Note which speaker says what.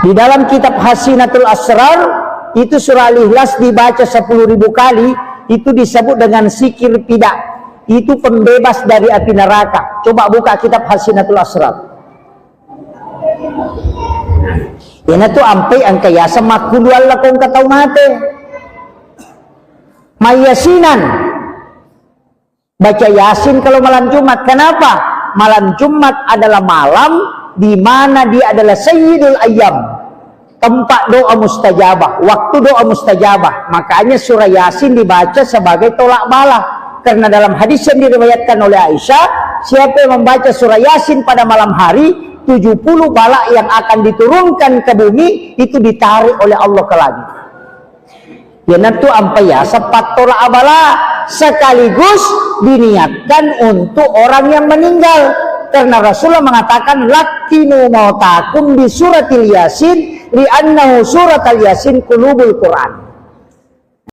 Speaker 1: Di dalam kitab Hasinatul Asrar itu surah Al-Ikhlas dibaca 10.000 kali, itu disebut dengan zikir pidak. Itu pembebas dari api neraka. Coba buka kitab Hasinatul Asrar. Ini tuh ampai angka yasa makulu Allah kong katau mate. Mayasinan. Baca Yasin kalau malam Jumat. Kenapa? Malam Jumat adalah malam di mana dia adalah Sayyidul Ayyam, tempat doa mustajabah, waktu doa mustajabah. Makanya surah Yasin dibaca sebagai tolak bala. Karena dalam hadis yang diriwayatkan oleh Aisyah, siapa yang membaca surah Yasin pada malam hari, 70 bala yang akan diturunkan ke bumi itu ditarik oleh Allah ke langit. Ya nanti ampai ya sepat tolak bala, sekaligus diniatkan untuk orang yang meninggal. Karena Rasulullah mengatakan lakinu mautakum bi suratil Yasin li'annahu suratul Yasin qulubul Quran.